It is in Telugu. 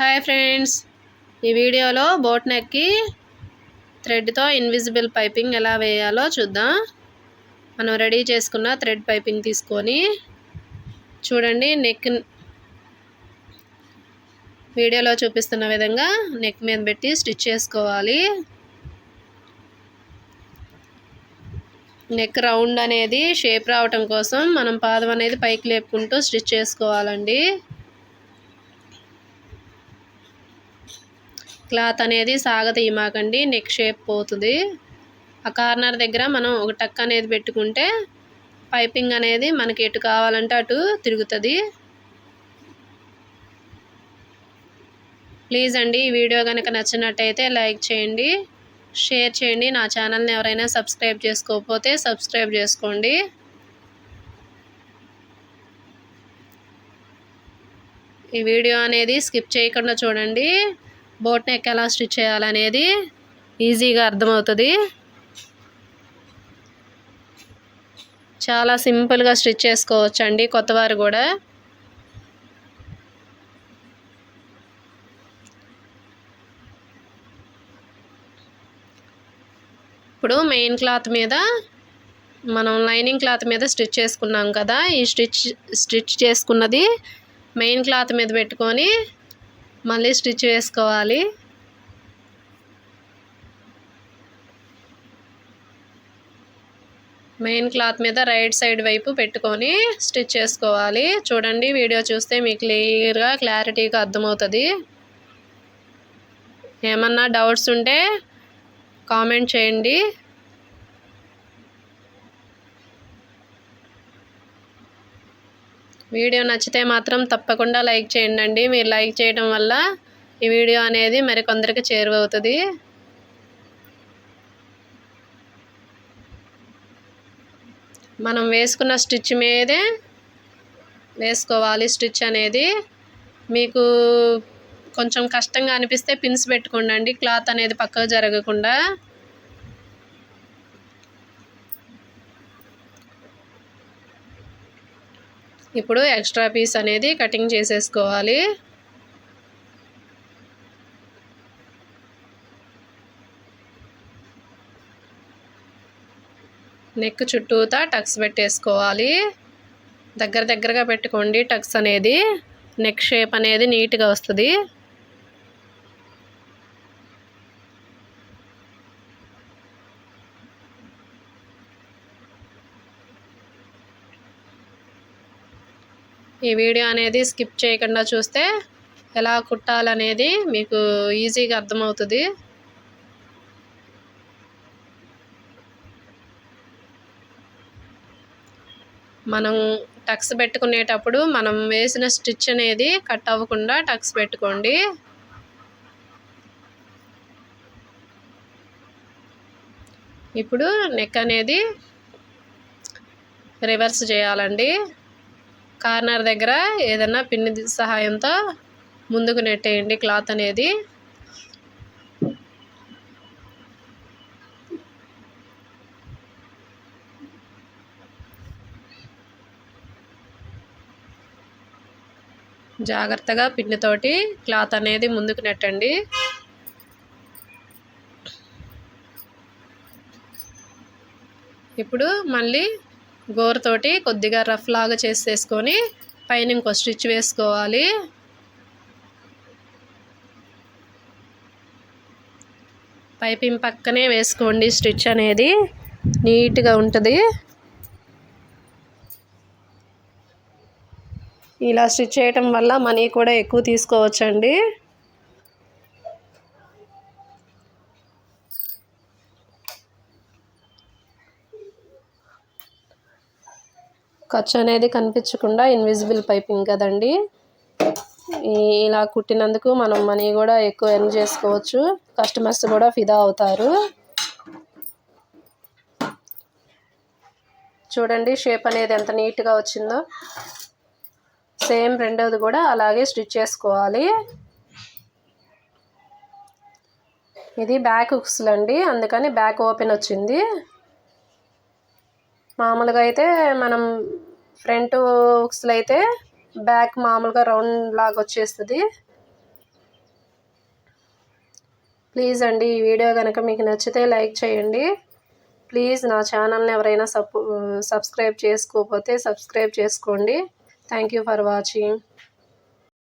హాయ్ ఫ్రెండ్స్, ఈ వీడియోలో బోట్ నెక్కి థ్రెడ్తో ఇన్విజిబుల్ పైపింగ్ ఎలా వేయాలో చూద్దాం. మనం రెడీ చేసుకున్న థ్రెడ్ పైపింగ్ తీసుకొని చూడండి, నెక్ వీడియోలో చూపిస్తున్న విధంగా నెక్ మీద పెట్టి స్టిచ్ చేసుకోవాలి. నెక్ రౌండ్ అనేది షేప్ రావటం కోసం మనం పాదం అనేది పైకి లేపుకుంటూ స్టిచ్ చేసుకోవాలండి. క్లాత్ అనేది సాగతీయమాకండి, నెక్ షేప్ పోతుంది. ఆ కార్నర్ దగ్గర మనం ఒక టక్ అనేది పెట్టుకుంటే పైపింగ్ అనేది మనకి ఎటు కావాలంటే అటు తిరుగుతుంది. ప్లీజ్ అండి, ఈ వీడియో కనుక నచ్చినట్టయితే లైక్ చేయండి, షేర్ చేయండి. నా ఛానల్ని ఎవరైనా సబ్స్క్రైబ్ చేసుకోకపోతే సబ్స్క్రైబ్ చేసుకోండి. ఈ వీడియో అనేది స్కిప్ చేయకుండా చూడండి. బోట్ నెక్ ఎలా స్టిచ్ చేయాలనేది ఈజీగా అర్థమవుతుంది. చాలా సింపుల్గా స్టిచ్ చేసుకోవచ్చండి కొత్తవారు కూడా. ఇప్పుడు మెయిన్ క్లాత్ మీద మనం లైనింగ్ క్లాత్ మీద స్టిచ్ చేసుకున్నాం కదా, ఈ స్టిచ్ చేసుకున్నది మెయిన్ క్లాత్ మీద పెట్టుకొని మళ్ళీ స్టిచ్ వేసుకోవాలి. మెయిన్ క్లాత్ మీద రైట్ సైడ్ వైపు పెట్టుకొని స్టిచ్ చేసుకోవాలి. చూడండి, వీడియో చూస్తే మీకు క్లారిటీగా అర్థమవుతుంది. ఏమన్నా డౌట్స్ ఉంటే కామెంట్ చేయండి. వీడియో నచ్చితే మాత్రం తప్పకుండా లైక్ చేయండి. మీరు లైక్ చేయడం వల్ల ఈ వీడియో అనేది మరికొందరికి చేరువవుతుంది. మనం వేసుకున్న స్టిచ్ మీదే వేసుకోవాలి. స్టిచ్ అనేది మీకు కొంచెం కష్టంగా అనిపిస్తే పిన్స్ పెట్టుకోండి, క్లాత్ అనేది పక్కకు జరగకుండా. ఇప్పుడు ఎక్స్ట్రా పీస్ అనేది కటింగ్ చేసేసుకోవాలి. నెక్ చుట్టూతా టక్స్ పెట్టేసుకోవాలి. దగ్గరగా పెట్టుకోండి టక్స్ అనేది, నెక్ షేప్ అనేది నీట్గా వస్తుంది. ఈ వీడియో అనేది స్కిప్ చేయకుండా చూస్తే ఎలా కుట్టాలనేది మీకు ఈజీగా అర్థమవుతుంది. మనం టక్స్ పెట్టుకునేటప్పుడు మనం వేసిన స్టిచ్ అనేది కట్ అవ్వకుండా టక్స్ పెట్టుకోండి. ఇప్పుడు నెక్ అనేది రివర్స్ చేయాలండి. కార్నర్ దగ్గర ఏదైనా పిన్ సహాయంతో ముందుకు నెట్టేయండి క్లాత్ అనేది. జాగ్రత్తగా పిన్నుతోటి క్లాత్ అనేది ముందుకు నెట్టండి. ఇప్పుడు మళ్ళీ గోరుతోటి కొద్దిగా రఫ్ లాగా చేసేసుకొని పైన ఇంకో స్టిచ్ వేసుకోవాలి. పైపింగ్ పక్కనే వేసుకోండి, స్టిచ్ అనేది నీట్గా ఉంటుంది. ఇలా స్టిచ్ చేయటం వల్ల మనీ కూడా ఎక్కువ తీసుకోవచ్చండి. ఖర్చు అనేది కనిపించకుండా ఇన్విజిబుల్ పైపింగ్ కదండి. ఇలా కుట్టినందుకు మనం మనీ కూడా ఎక్కువ ఎర్న్ చేసుకోవచ్చు. కస్టమర్స్ కూడా ఫిదా అవుతారు. చూడండి, షేప్ అనేది ఎంత నీట్గా వచ్చిందో. సేమ్ రెండోది కూడా అలాగే స్టిచ్ చేసుకోవాలి. ఇది బ్యాక్ హుక్స్లు అండి, అందుకని బ్యాక్ ఓపెన్ వచ్చింది. మామూలుగా అయితే మనం ఫ్రంట్ హుక్స్లో అయితే బ్యాక్ మామూలుగా రౌండ్ లాగా వచ్చేస్తుంది. ప్లీజ్ అండి, ఈ వీడియో కనుక మీకు నచ్చితే లైక్ చేయండి. ప్లీజ్ నా ఛానల్ని ఎవరైనా సబ్స్క్రైబ్ చేసుకోకపోతే సబ్స్క్రైబ్ చేసుకోండి. Thank you for watching.